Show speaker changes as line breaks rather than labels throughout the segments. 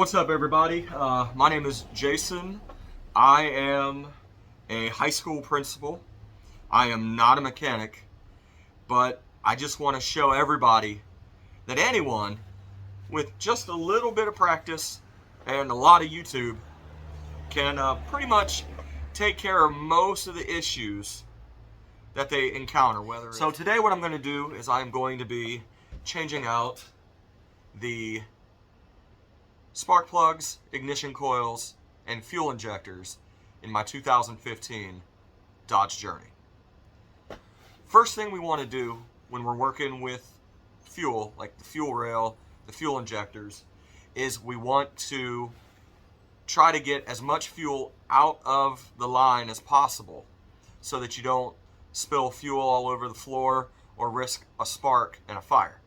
what's up everybody? My name is Jason. I am a high school principal. I am not a mechanic, but I just want to show everybody that anyone with just a little bit of practice and a lot of YouTube can pretty much take care of most of the issues that they encounter. So today what I'm going to do is I'm going to be changing out the spark plugs, ignition coils, and fuel injectors in my 2015 Dodge Journey. First thing we want to do when we're working with fuel, like the fuel rail, the fuel injectors, is we want to try to get as much fuel out of the line as possible so that you don't spill fuel all over the floor or risk a spark and a fire.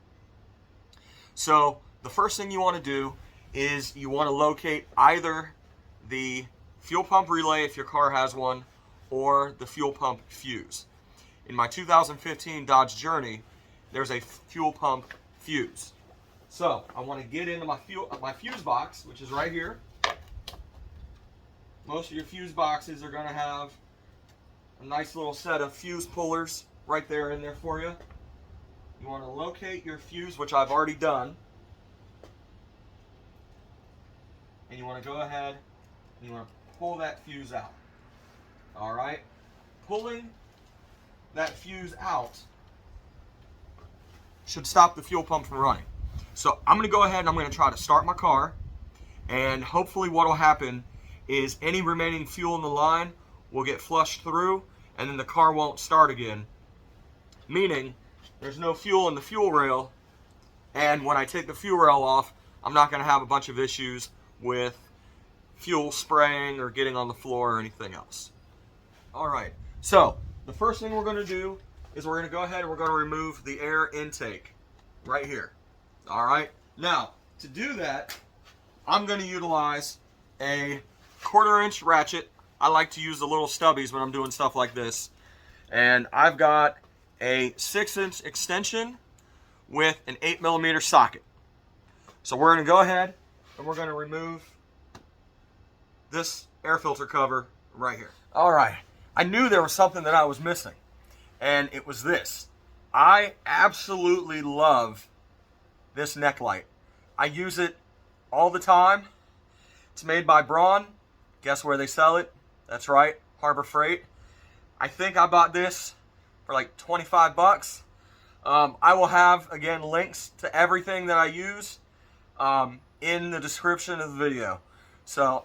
So the first thing you want to do is you want to locate either the fuel pump relay if your car has one or the fuel pump fuse. In my 2015 Dodge Journey, there's a fuel pump fuse. So I want to get into my fuse box, which is right here. Most of your fuse boxes are going to have a nice little set of fuse pullers right there in there for you. You want to locate your fuse, which I've already done. And you want to go ahead and you want to pull that fuse out. Alright? Pulling that fuse out should stop the fuel pump from running. So I'm going to go ahead and I'm going to try to start my car, and hopefully what will happen is any remaining fuel in the line will get flushed through and then the car won't start again, meaning there's no fuel in the fuel rail, and when I take the fuel rail off, I'm not going to have a bunch of issues with fuel spraying or getting on the floor or anything else. Alright, so the first thing we're going to do is we're going to go ahead and we're going to remove the air intake right here. Alright, now to do that, I'm going to utilize a 1/4 inch ratchet. I like to use the little stubbies when I'm doing stuff like this. And I've got a 6-inch extension with an 8mm socket. So we're going to go ahead and we're going to remove this air filter cover right here. Alright, I knew there was something that I was missing, and it was this. I absolutely love this neck light. I use it all the time. It's made by Braun. Guess where they sell it? That's right, Harbor Freight. I think I bought this for like 25 bucks. I will have, again, links to everything that I use in the description of the video. So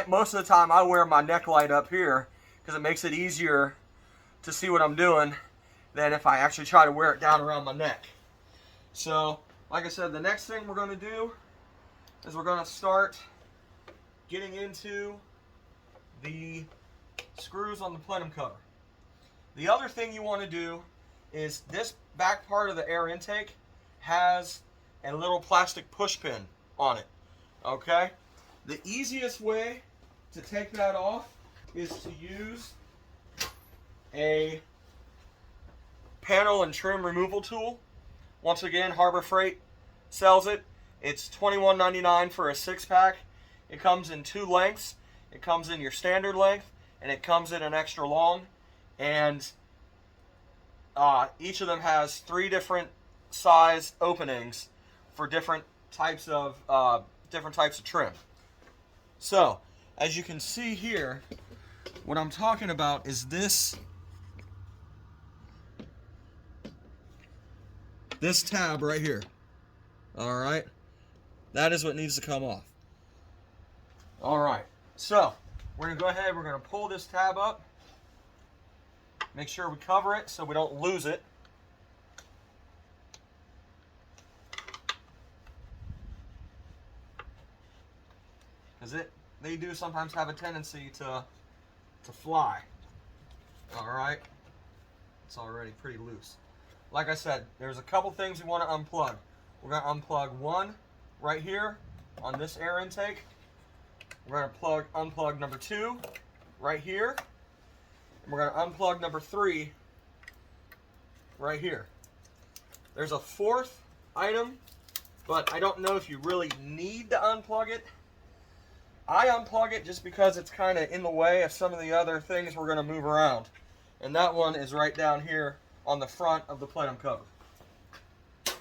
most of the time I wear my neck light up here because it makes it easier to see what I'm doing than if I actually try to wear it down around my neck. So, like I said, the next thing we're going to do is we're going to start getting into the screws on the plenum cover. The other thing you want to do is this back part of the air intake has a little plastic push pin on it. Okay? The easiest way to take that off is to use a panel and trim removal tool. Once again, Harbor Freight sells it. It's $21.99 for a 6-pack. It comes in 2 lengths. It comes in your standard length, and it comes in an extra long. And each of them has 3 different size openings for different types of trim. So, as you can see here, what I'm talking about is this tab right here. Alright? That is what needs to come off. Alright, so we're going to go ahead, we're going to pull this tab up. Make sure we cover it so we don't lose it. Because they do sometimes have a tendency to fly. Alright? It's already pretty loose. Like I said, there's a couple things we want to unplug. We're going to unplug one right here on this air intake. We're going to unplug number 2 right here. And we're going to unplug number 3 right here. There's a 4th item but I don't know if you really need to unplug it. I unplug it just because it's kind of in the way of some of the other things we're going to move around. And that one is right down here on the front of the plenum cover. So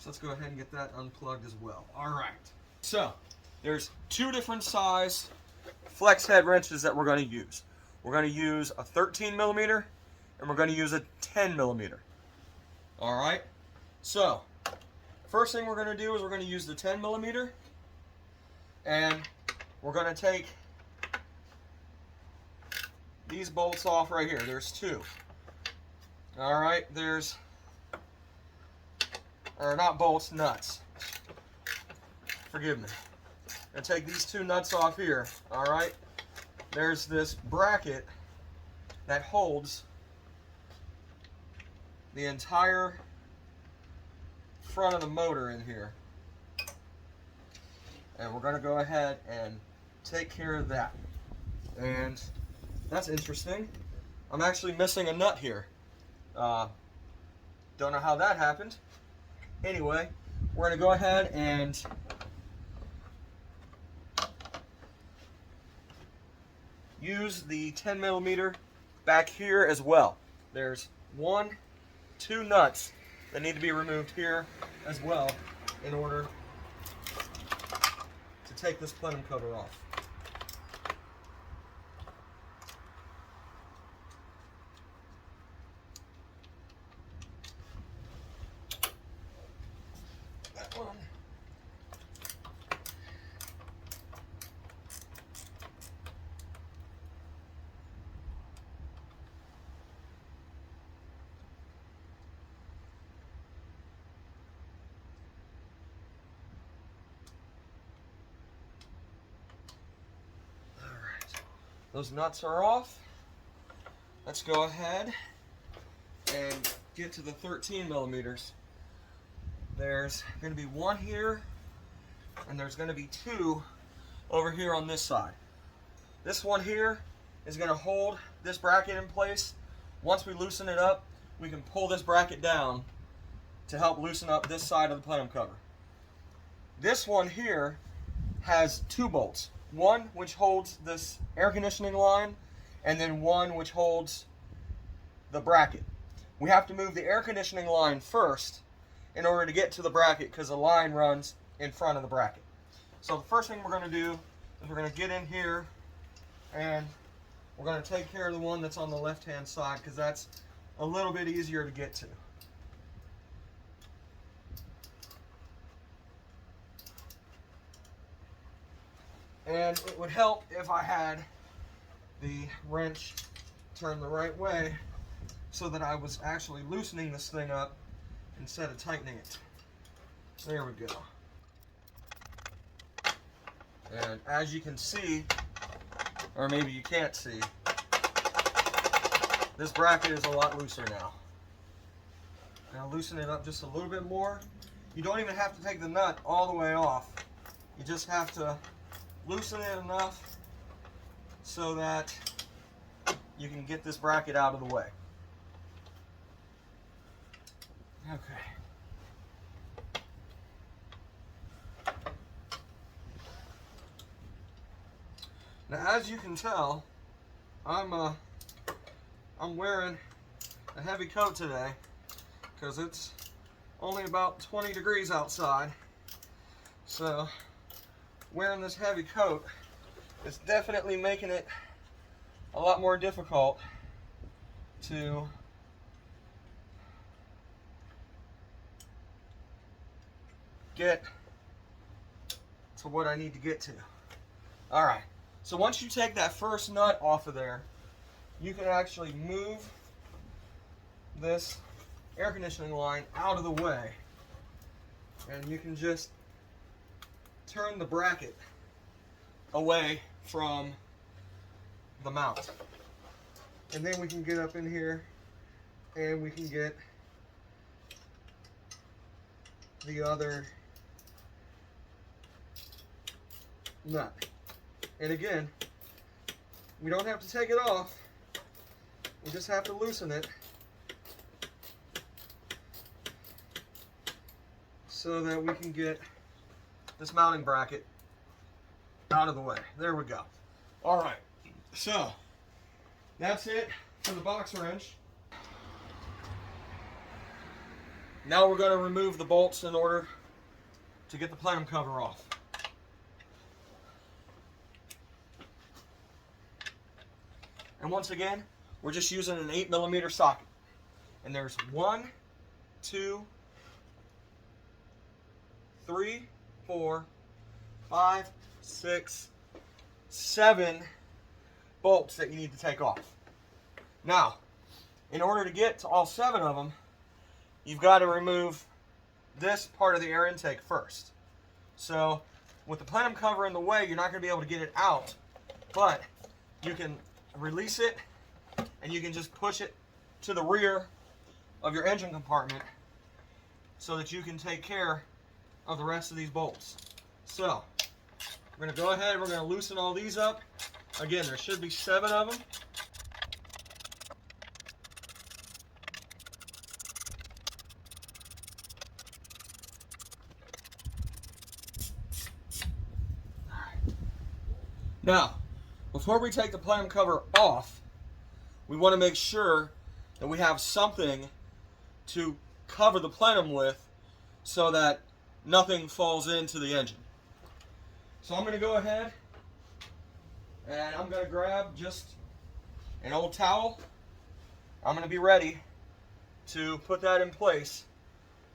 let's go ahead and get that unplugged as well. All right. So there's two different size flex head wrenches that we're going to use. We're going to use a 13 millimeter and we're going to use a 10 millimeter. All right. So first thing we're going to do is we're going to use the 10 millimeter, and we're going to take these bolts off right here. There's two. All right, or not bolts, nuts. Forgive me. I'm going to take these two nuts off here. All right, there's this bracket that holds the entire front of the motor in here, and we're going to go ahead and take care of that. And that's interesting, I'm actually missing a nut here. Don't know how that happened. Anyway, we're going to go ahead and use the 10 millimeter back here as well. There's two nuts that need to be removed here as well in order to take this plenum cover off. That one. Those nuts are off. Let's go ahead and get to the 13 millimeters. There's going to be one here, and there's going to be two over here on this side. This one here is going to hold this bracket in place. Once we loosen it up, we can pull this bracket down to help loosen up this side of the plenum cover. This one here has two bolts. One which holds this air conditioning line, and then one which holds the bracket. We have to move the air conditioning line first in order to get to the bracket because the line runs in front of the bracket. So the first thing we're going to do is we're going to get in here and we're going to take care of the one that's on the left hand side because that's a little bit easier to get to. And it would help if I had the wrench turned the right way so that I was actually loosening this thing up instead of tightening it. There we go. And as you can see, or maybe you can't see, this bracket is a lot looser now. Now loosen it up just a little bit more. You don't even have to take the nut all the way off. You just have to loosen it enough so that you can get this bracket out of the way. Okay. Now, as you can tell, I'm wearing a heavy coat today because it's only about 20 degrees outside. So wearing this heavy coat is definitely making it a lot more difficult to get to what I need to get to. Alright, so once you take that first nut off of there, you can actually move this air conditioning line out of the way, and you can just turn the bracket away from the mount. And then we can get up in here and we can get the other nut. And again, we don't have to take it off, we just have to loosen it so that we can get this mounting bracket out of the way. There we go. All right, so that's it for the box wrench. Now we're going to remove the bolts in order to get the plenum cover off. And once again, we're just using an 8mm socket. And there's 1, 2, 3, 4, 5, 6, 7 bolts that you need to take off. Now, in order to get to all 7 of them, you've got to remove this part of the air intake first. So, with the plenum cover in the way, you're not going to be able to get it out, but you can release it and you can just push it to the rear of your engine compartment so that you can take care of the rest of these bolts. So, we're going to go ahead and we're going to loosen all these up. Again, there should be 7 of them. Now, before we take the plenum cover off, we want to make sure that we have something to cover the plenum with so that nothing falls into the engine. So I'm going to go ahead and I'm going to grab just an old towel. I'm going to be ready to put that in place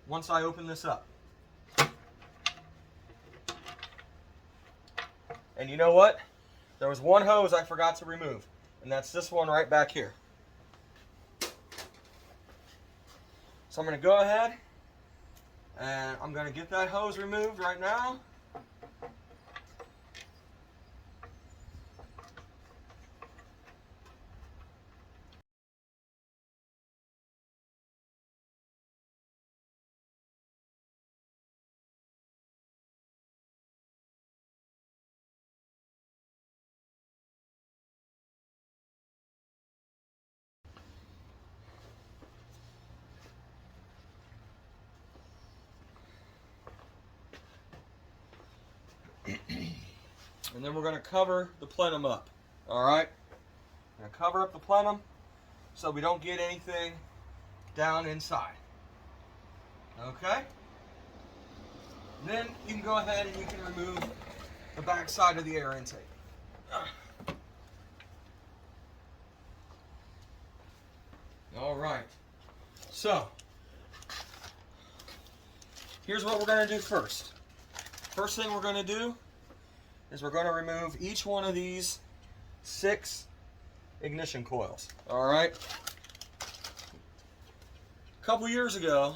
once I open this up. And you know what? There was one hose I forgot to remove, and that's this one right back here. So I'm going to go ahead and I'm going to get that hose removed right now. And then we're going to cover the plenum up. Alright? We're going to cover up the plenum so we don't get anything down inside. Okay? Then you can go ahead and you can remove the back side of the air intake. Alright. So, here's what we're going to do first. First thing we're going to do is we're going to remove each one of these 6 ignition coils. Alright? A couple years ago,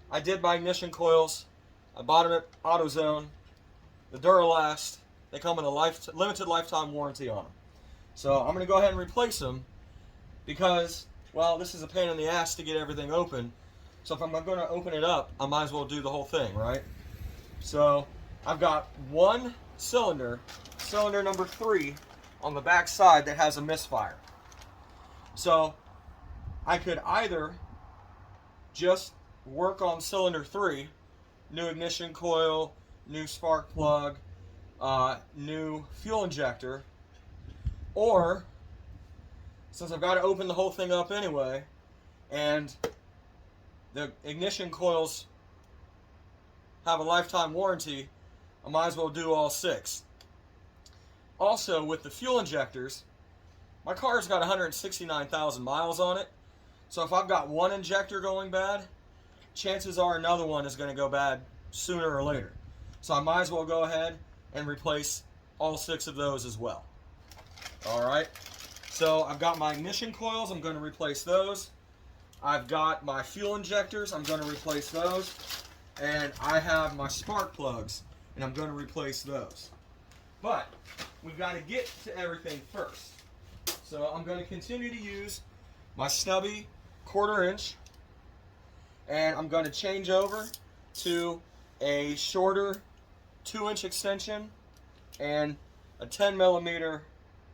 I did my ignition coils. I bought them at AutoZone. The Duralast. They come with a limited lifetime warranty on them. So I'm going to go ahead and replace them because, well, this is a pain in the ass to get everything open. So if I'm going to open it up, I might as well do the whole thing, right? So I've got one cylinder, cylinder number 3, on the back side that has a misfire. So I could either just work on cylinder 3, new ignition coil, new spark plug, new fuel injector, or since I've got to open the whole thing up anyway, and the ignition coils have a lifetime warranty, I might as well do all 6. Also, with the fuel injectors, my car's got 169,000 miles on it, so if I've got one injector going bad, chances are another one is going to go bad sooner or later. So I might as well go ahead and replace all 6 of those as well. Alright, so I've got my ignition coils, I'm going to replace those. I've got my fuel injectors, I'm going to replace those. And I have my spark plugs, and I'm going to replace those. But we've got to get to everything first. So I'm going to continue to use my stubby 1/4 inch, and I'm going to change over to a shorter 2-inch extension and a 10mm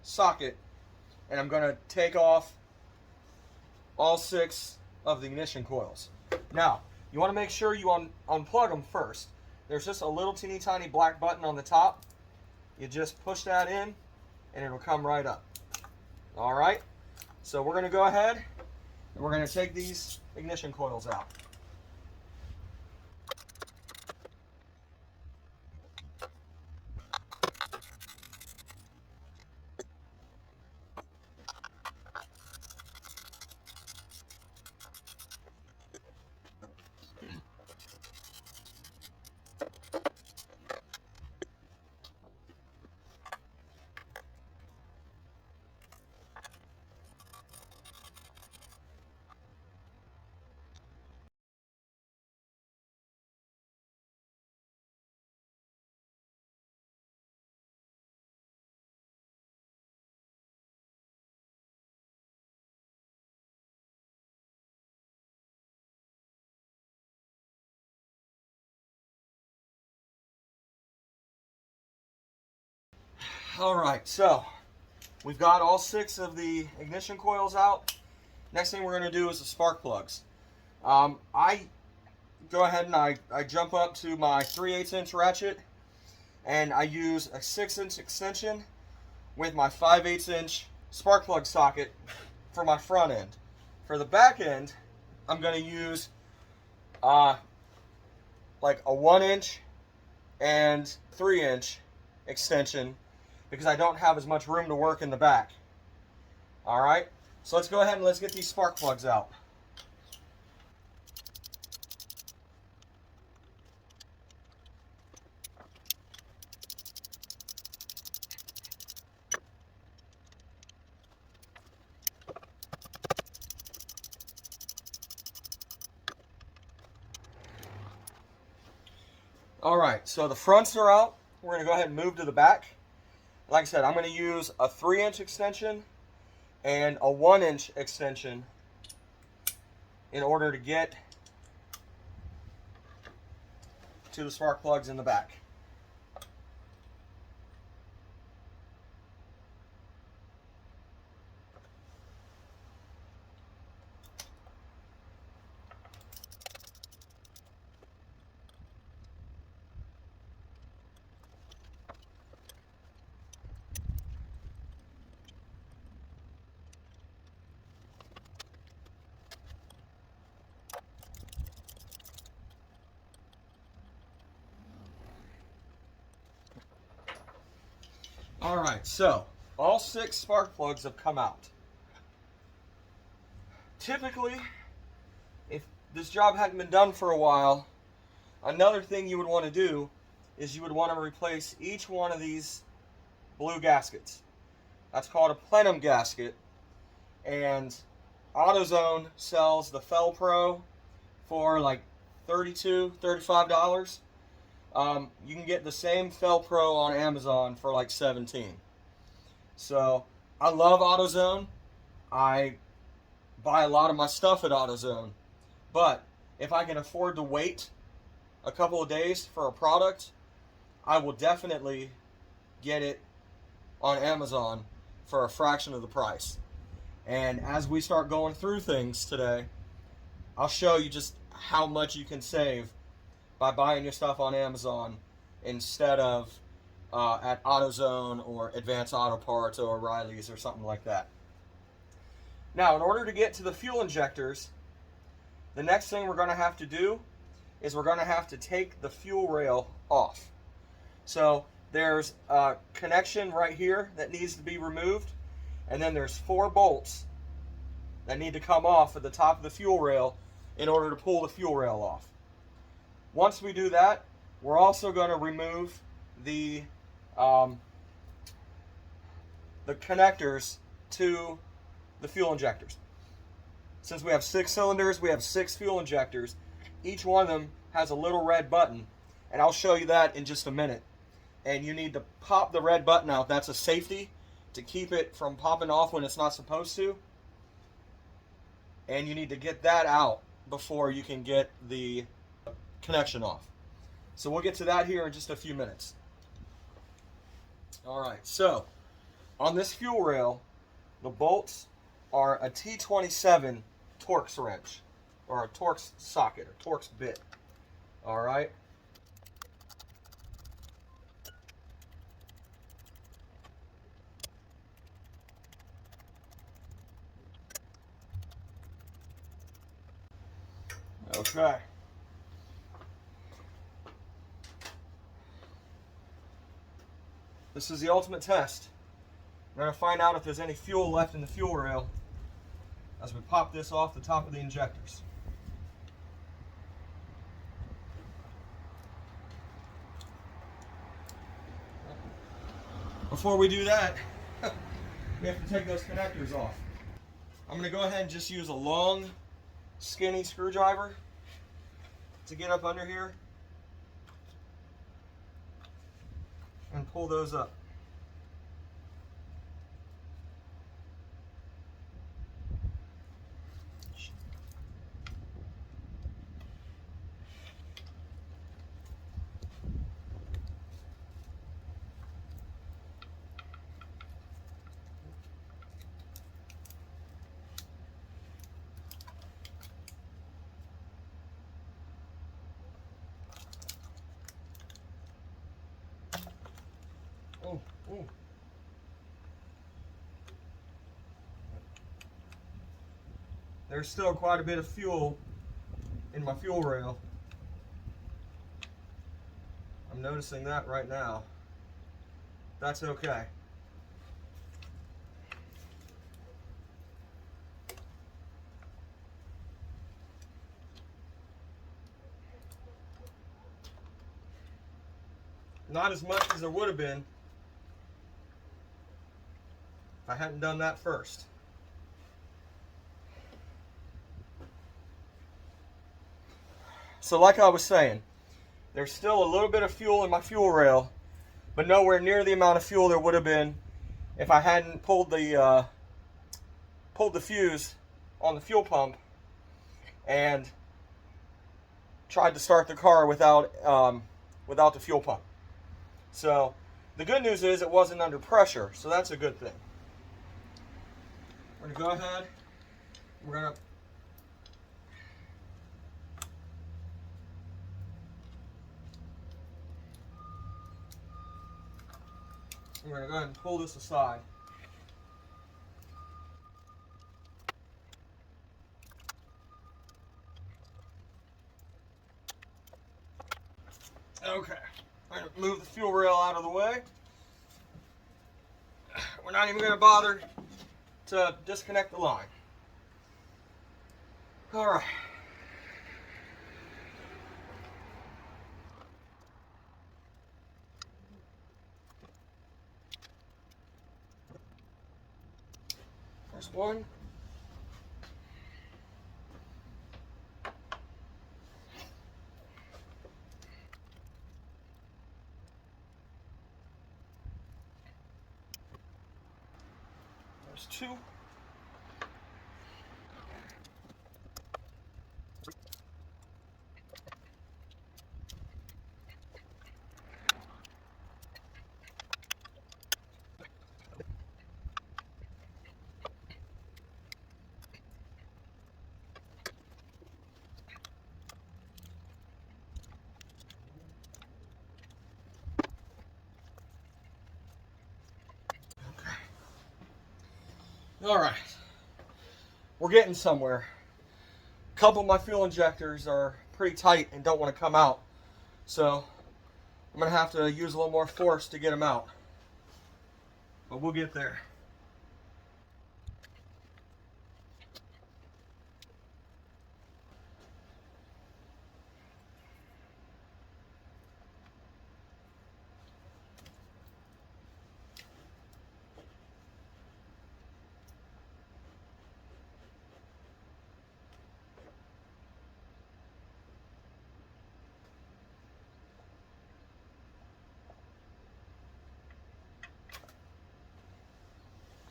socket, and I'm going to take off all 6 of the ignition coils. Now, You want to make sure you unplug them first. There's just a little teeny tiny black button on the top. You just push that in and it'll come right up. All right, so we're going to go ahead and we're going to take these ignition coils out. All right, so we've got all 6 of the ignition coils out. Next thing we're going to do is the spark plugs. I go ahead and I jump up to my 3/8 inch ratchet, and I use a 6-inch extension with my 5/8 inch spark plug socket for my front end. For the back end, I'm going to use like a 1-inch and 3-inch extension because I don't have as much room to work in the back. All right, so let's go ahead and let's get these spark plugs out. All right, so the fronts are out. We're going to go ahead and move to the back. Like I said, I'm going to use a 3-inch extension and a 1-inch extension in order to get to the spark plugs in the back. All right, so all 6 spark plugs have come out. Typically, if this job hadn't been done for a while, another thing you would want to do is you would want to replace each one of these blue gaskets. That's called a plenum gasket, and AutoZone sells the Fel Pro for like $32, $35. You can get the same Fel Pro on Amazon for like $17. So I love AutoZone. I buy a lot of my stuff at AutoZone. But if I can afford to wait a couple of days for a product, I will definitely get it on Amazon for a fraction of the price. And as we start going through things today, I'll show you just how much you can save by buying your stuff on Amazon instead of at AutoZone or Advanced Auto Parts or O'Reilly's or something like that. Now, in order to get to the fuel injectors, the next thing we're going to have to do is we're going to have to take the fuel rail off. So there's a connection right here that needs to be removed, and then there's 4 bolts that need to come off at the top of the fuel rail in order to pull the fuel rail off. Once we do that, we're also going to remove the connectors to the fuel injectors. Since we have 6 cylinders, we have 6 fuel injectors. Each one of them has a little red button, and I'll show you that in just a minute. And you need to pop the red button out. That's a safety to keep it from popping off when it's not supposed to. And you need to get that out before you can get the connection off. So we'll get to that here in just a few minutes. All right, so on this fuel rail, the bolts are a T27 Torx wrench. or a Torx socket, a Torx bit. All right. Okay. This is the ultimate test. We're going to find out if there's any fuel left in the fuel rail as we pop this off the top of the injectors. Before we do that, we have to take those connectors off. I'm going to go ahead and just use a long, skinny screwdriver to get up under here and pull those up. Oh, oh. There's still quite a bit of fuel in my fuel rail. I'm noticing that right now. That's okay. Not as much as there would have been if I hadn't done that first. So like I was saying, there's still a little bit of fuel in my fuel rail, but nowhere near the amount of fuel there would have been if I hadn't pulled the fuse on the fuel pump and tried to start the car without the fuel pump. So the good news is it wasn't under pressure, so that's a good thing. We're going to go ahead, we're going to go ahead and pull this aside. Okay, I'm going to move the fuel rail out of the way. We're not even going to bother to disconnect the line. All right. There's one. There's two. All right, we're getting somewhere. A couple of my fuel injectors are pretty tight and don't want to come out, so I'm going to have to use a little more force to get them out, but we'll get there.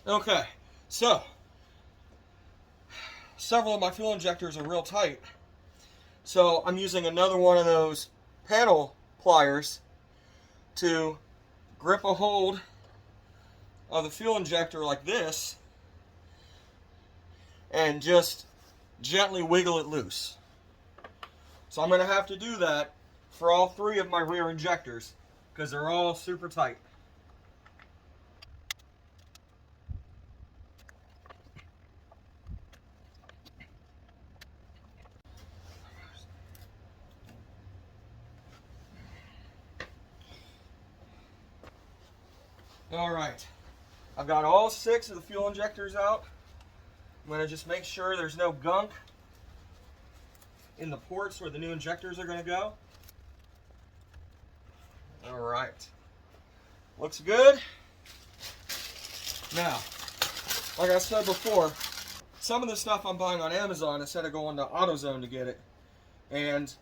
Okay, so several of my fuel injectors are real tight, so I'm using another one of those panel pliers to grip a hold of the fuel injector like this and just gently wiggle it loose. So I'm going to have to do that for all 3 of my rear injectors because they're all super tight. All right, I've got all 6 of the fuel injectors out. I'm going to just make sure there's no gunk in the ports where the new injectors are going to go. All right, looks good. Now, like I said before, some of the stuff I'm buying on Amazon instead of going to AutoZone to get it. And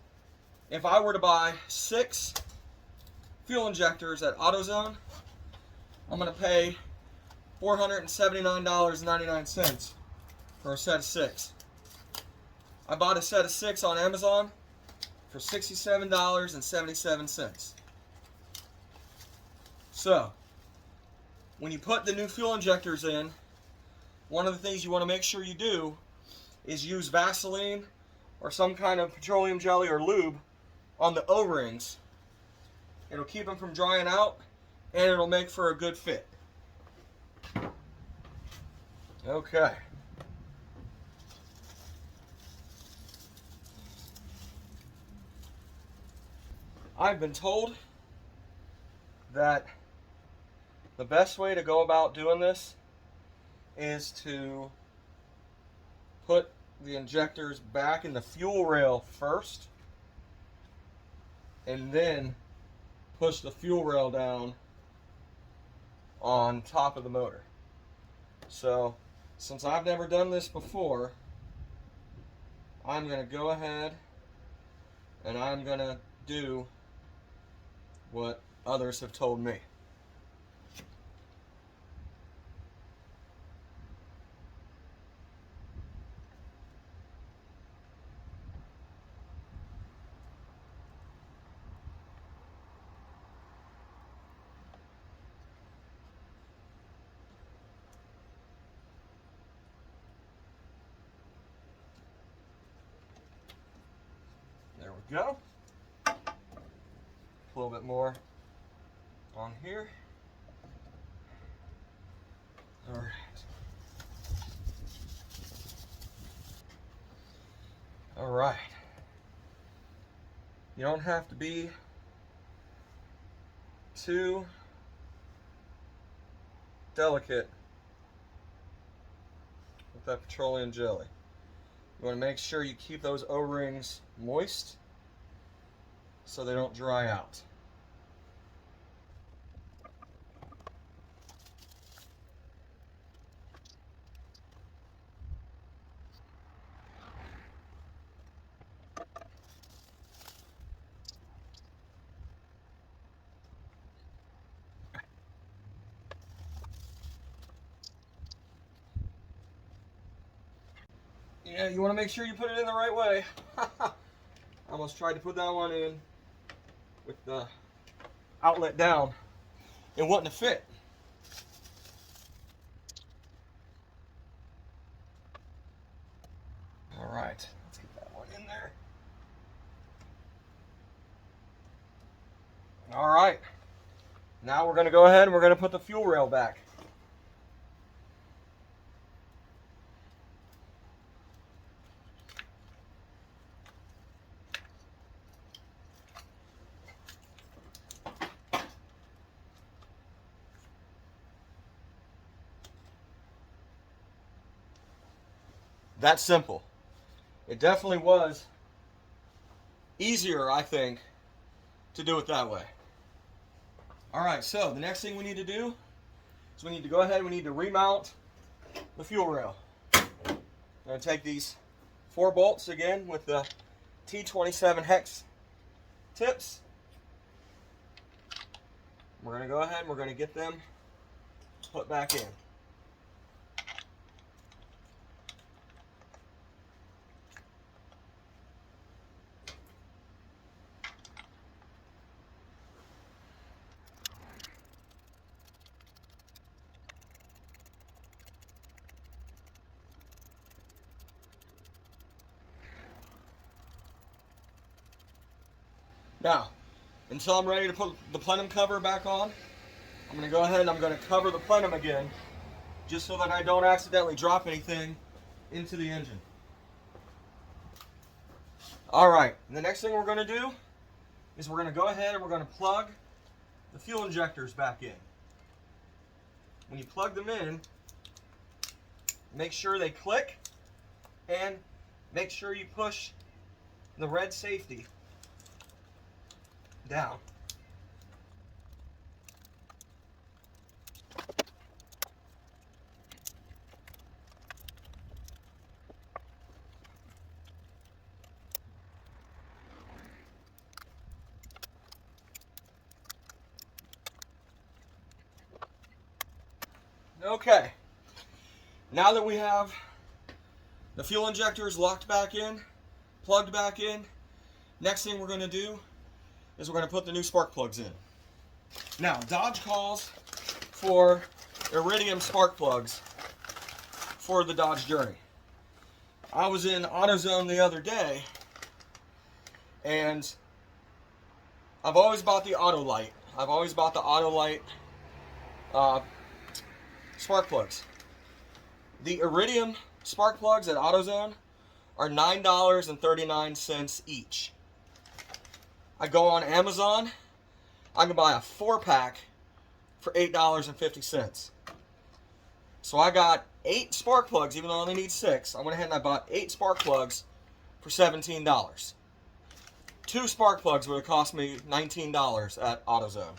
if I were to buy 6 fuel injectors at AutoZone, I'm going to pay $479.99 for a set of 6. I bought a set of 6 on Amazon for $67.77. So, when you put the new fuel injectors in, one of the things you want to make sure you do is use Vaseline or some kind of petroleum jelly or lube on the O-rings. It'll keep them from drying out and it'll make for a good fit. Okay. I've been told that the best way to go about doing this is to put the injectors back in the fuel rail first and then push the fuel rail down on top of the motor. So, since I've never done this before, I'm going to go ahead and I'm going to do what others have told me. There we go. A little bit more on here. All right. All right. You don't have to be too delicate with that petroleum jelly. You want to make sure you keep those O-rings moist so they don't dry out. Yeah, you want to make sure you put it in the right way. I almost tried to put that one in with the outlet down. It wouldn't have fit. All right, let's get that one in there. All right, now we're going to go ahead and we're going to put the fuel rail back. That's simple. It definitely was easier, I think, to do it that way. All right, so the next thing we need to do is we need to go ahead and we need to remount the fuel rail. I'm going to take these 4 bolts again with the T27 hex tips. We're going to go ahead and we're going to get them put back in. Now, until I'm ready to put the plenum cover back on, I'm going to go ahead and I'm going to cover the plenum again, just so that I don't accidentally drop anything into the engine. Alright, the next thing we're going to do is we're going to go ahead and we're going to plug the fuel injectors back in. When you plug them in, make sure they click and make sure you push the red safety down. Okay, now that we have the fuel injectors locked back in, plugged back in, next thing we're going to do is we're going to put the new spark plugs in. Now, Dodge calls for iridium spark plugs for the Dodge Journey. I was in AutoZone the other day, and I've always bought the Autolite. I've always bought the Autolite spark plugs. The iridium spark plugs at AutoZone are $9.39 each. I go on Amazon, I can buy a 4-pack for $8.50. So I got 8 spark plugs, even though I only need 6. I went ahead and I bought 8 spark plugs for $17. 2 spark plugs would have cost me $19 at AutoZone.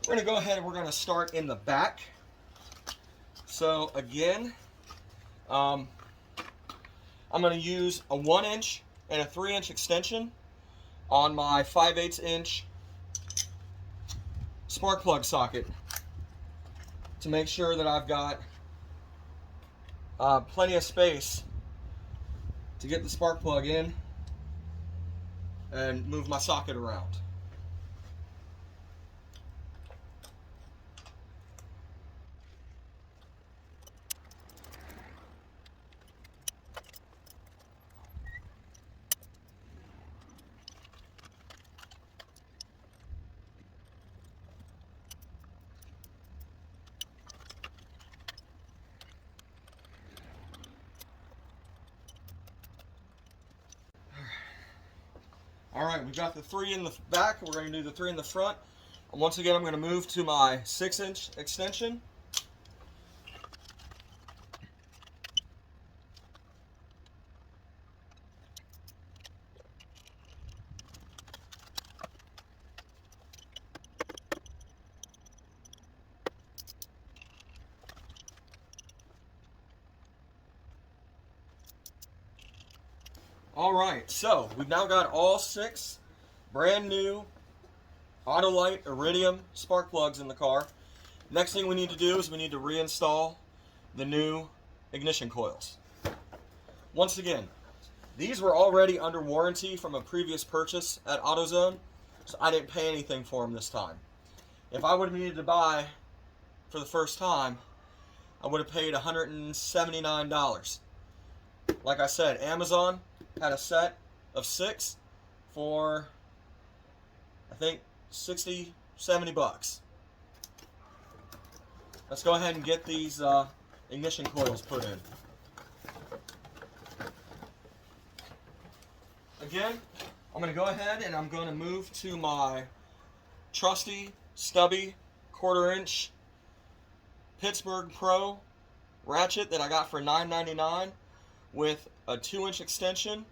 We're going to go ahead and we're going to start in the back. So again, I'm going to use a 1-inch and a 3-inch extension on my 5/8 inch spark plug socket to make sure that I've got plenty of space to get the spark plug in and move my socket around. Alright, we got the 3 in the back, we're going to do the 3 in the front. And once again, I'm going to move to my 6-inch extension. Alright, so we've now got all 6 brand new Autolite iridium spark plugs in the car. Next thing we need to do is we need to reinstall the new ignition coils. Once again, these were already under warranty from a previous purchase at AutoZone, so I didn't pay anything for them this time. If I would have needed to buy for the first time, I would have paid $179. Like I said, Amazon had a set of 6 for, I think, 60, 70 bucks. Let's go ahead and get these ignition coils put in. Again, I'm going to go ahead and I'm going to move to my trusty, stubby, 1/4 inch Pittsburgh Pro ratchet that I got for $9.99 with a 2-inch extension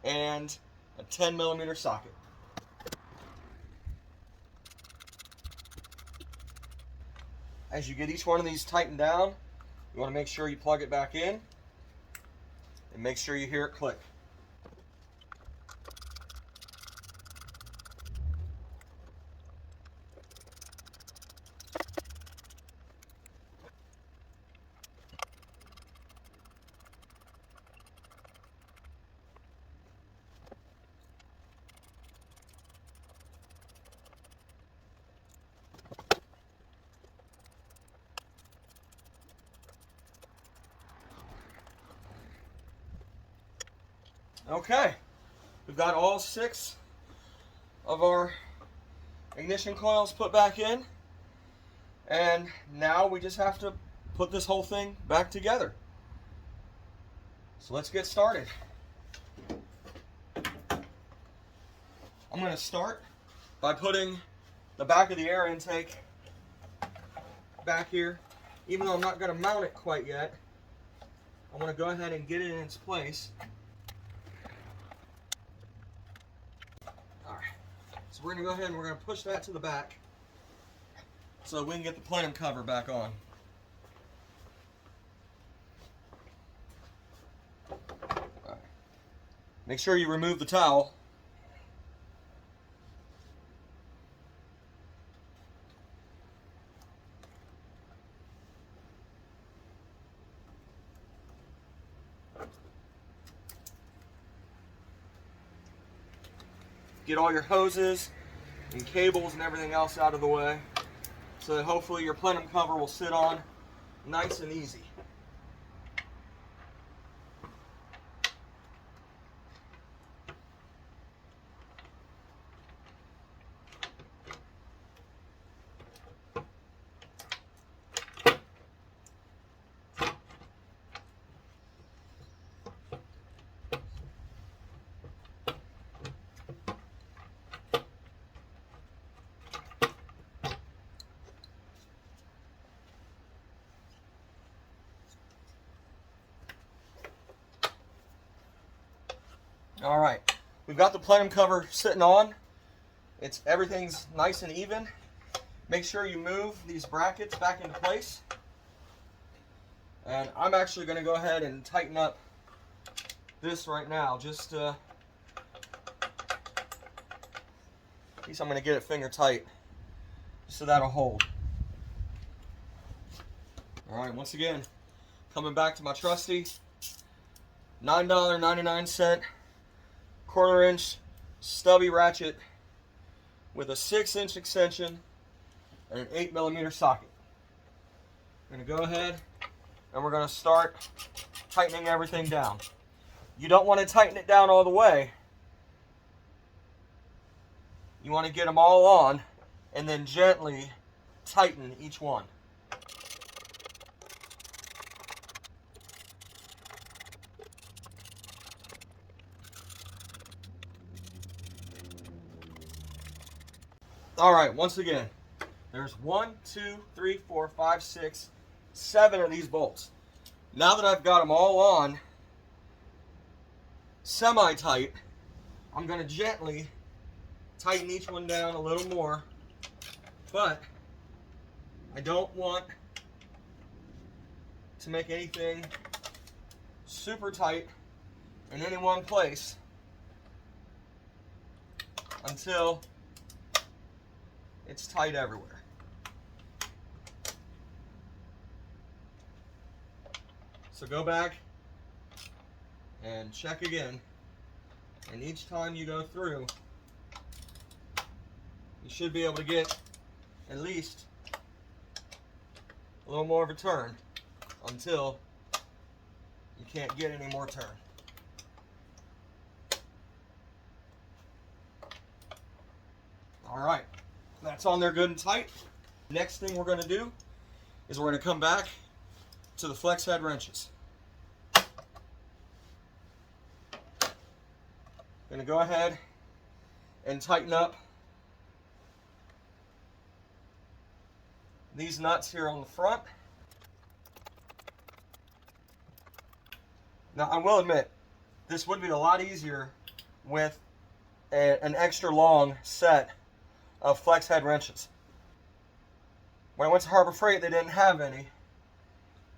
and a 10mm socket. As you get each one of these tightened down, you want to make sure you plug it back in and make sure you hear it click. Okay, We've got all 6 of our ignition coils put back in, and now we just have to put this whole thing back together. So let's get started. I'm going to start by putting the back of the air intake back here. Even though I'm not going to mount it quite yet, I want to go ahead and get it in its place. Alright, so we're going to go ahead and we're going to push that to the back so we can get the plenum cover back on. Alright. Make sure you remove the towel. Get all your hoses and cables and everything else out of the way so that hopefully your plenum cover will sit on nice and easy. All right, we've got the plenum cover sitting on. Everything's nice and even. Make sure you move these brackets back into place. And I'm actually going to go ahead and tighten up this right now. Just at least I'm going to get it finger tight, so that'll hold. All right, once again, coming back to my trusty $9.99 1/4-inch stubby ratchet with a 6-inch extension and an 8mm socket. We're going to go ahead and we're going to start tightening everything down. You don't want to tighten it down all the way. You want to get them all on and then gently tighten each one. All right, once again, there's 1, 2, 3, 4, 5, 6, 7 of these bolts. Now that I've got them all on semi-tight, I'm going to gently tighten each one down a little more, but I don't want to make anything super tight in any one place until it's tight everywhere. So go back and check again, and each time you go through, you should be able to get at least a little more of a turn until you can't get any more turn. All right. That's on there good and tight. Next thing we're going to do is we're going to come back to the flex head wrenches. Going to go ahead and tighten up these nuts here on the front. Now I will admit, this would be a lot easier with an extra long set of flex head wrenches. When I went to Harbor Freight, they didn't have any,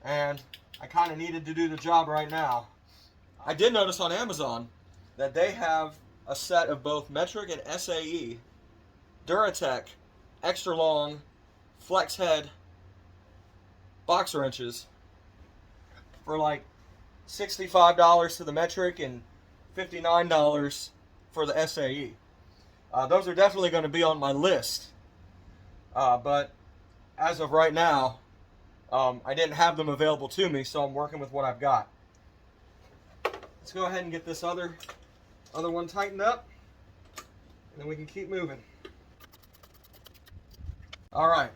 and I kind of needed to do the job right now. I did notice on Amazon that they have a set of both metric and SAE Duratec extra long flex head box wrenches for like $65 to the metric and $59 for the SAE. Those are definitely going to be on my list, but as of right now, I didn't have them available to me, so I'm working with what I've got. Let's go ahead and get this other Other one tightened up, and then we can keep moving. All right,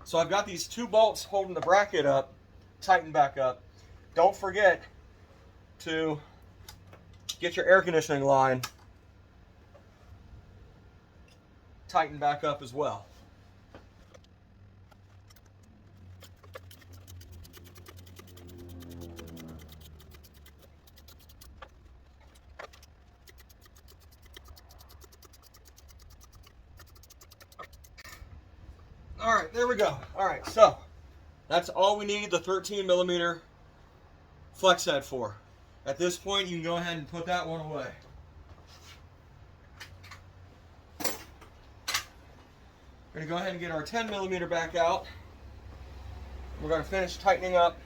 so I've got these 2 bolts holding the bracket up, tightened back up. Don't forget to get your air conditioning line tightened back up as well. All right, there we go. All right, so that's all we need the 13mm flex head for. At this point, you can go ahead and put that one away. We're going to go ahead and get our 10mm back out. We're going to finish tightening up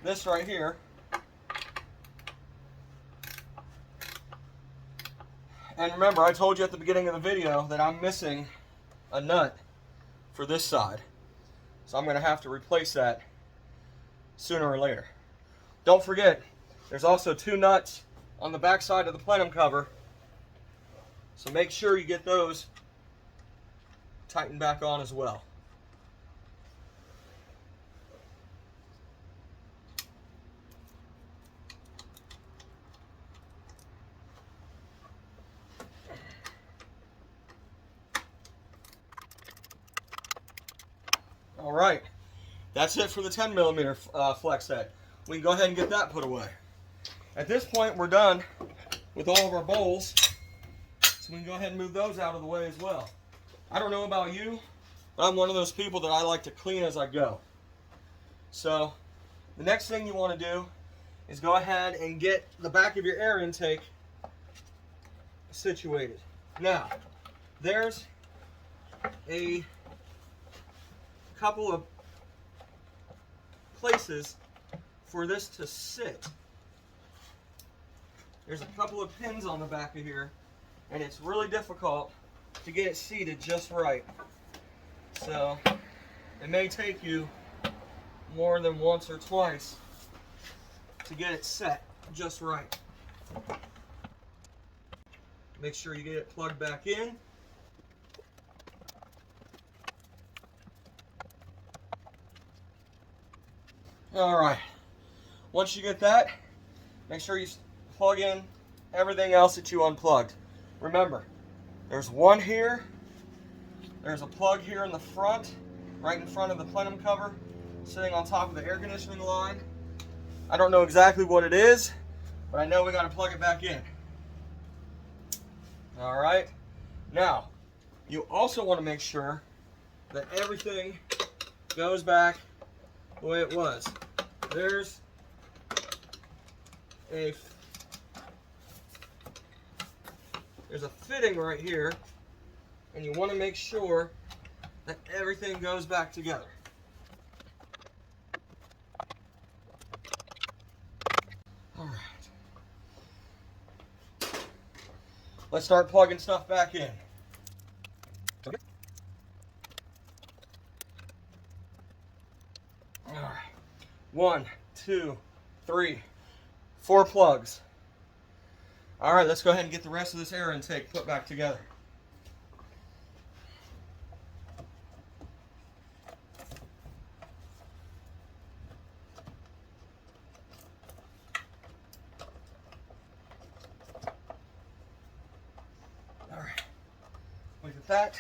this right here. And remember, I told you at the beginning of the video that I'm missing a nut for this side. So I'm going to have to replace that sooner or later. Don't forget, there's also 2 nuts on the back side of the plenum cover. So make sure you get those tightened back on as well. All right, that's it for the 10mm flex head. We can go ahead and get that put away. At this point, we're done with all of our bowls, so we can go ahead and move those out of the way as well. I don't know about you, but I'm one of those people that I like to clean as I go. So the next thing you want to do is go ahead and get the back of your air intake situated. Now, there's a couple of places for this to sit. There's a couple of pins on the back of here, and it's really difficult to get it seated just right. So it may take you more than once or twice to get it set just right. Make sure you get it plugged back in. All right, once you get that, make sure you plug in everything else that you unplugged. Remember, there's one here, there's a plug here in the front, right in front of the plenum cover, sitting on top of the air conditioning line. I don't know exactly what it is, but I know we got to plug it back in. All right, now, you also want to make sure that everything goes back the way it was. There's a fitting right here, and you want to make sure that everything goes back together. All right. Let's start plugging stuff back in. All right. 1, 2, 3, 4 plugs. All right, let's go ahead and get the rest of this air intake put back together. All right, look at that.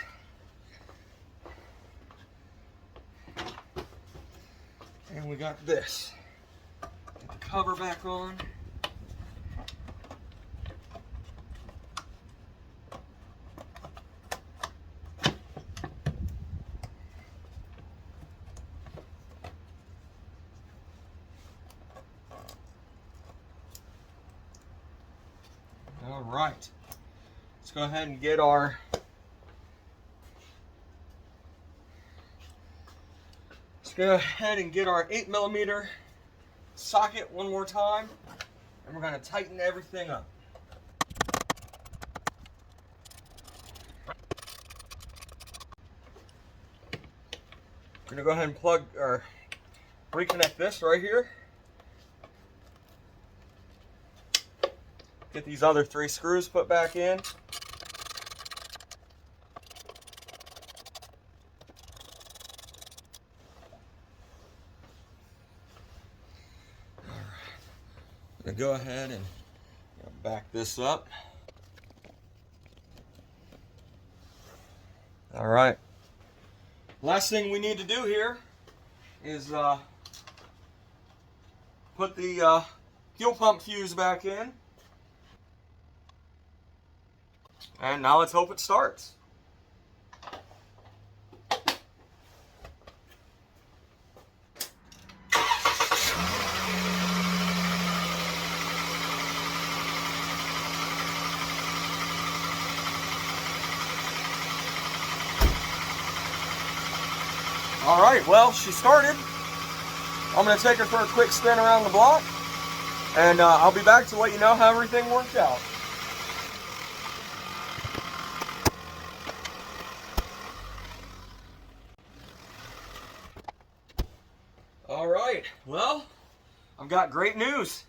And we got this. Get the cover back on. All right. Let's go ahead and get our go ahead and get our 8mm socket one more time, and we're going to tighten everything up. We're going to go ahead and plug or reconnect this right here. Get these other 3 screws put back in. I'm going to go ahead and back this up. All right. Last thing we need to do here is put the fuel pump fuse back in. And now let's hope it starts. All right, well, she started. I'm going to take her for a quick spin around the block, and I'll be back to let you know how everything worked out. All right, well, I've got great news.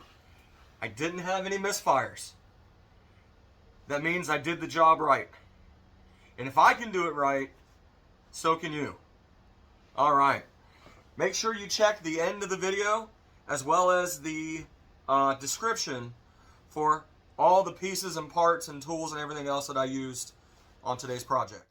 I didn't have any misfires. That means I did the job right. And if I can do it right, so can you. All right. Make sure you check the end of the video as well as the description for all the pieces and parts and tools and everything else that I used on today's project.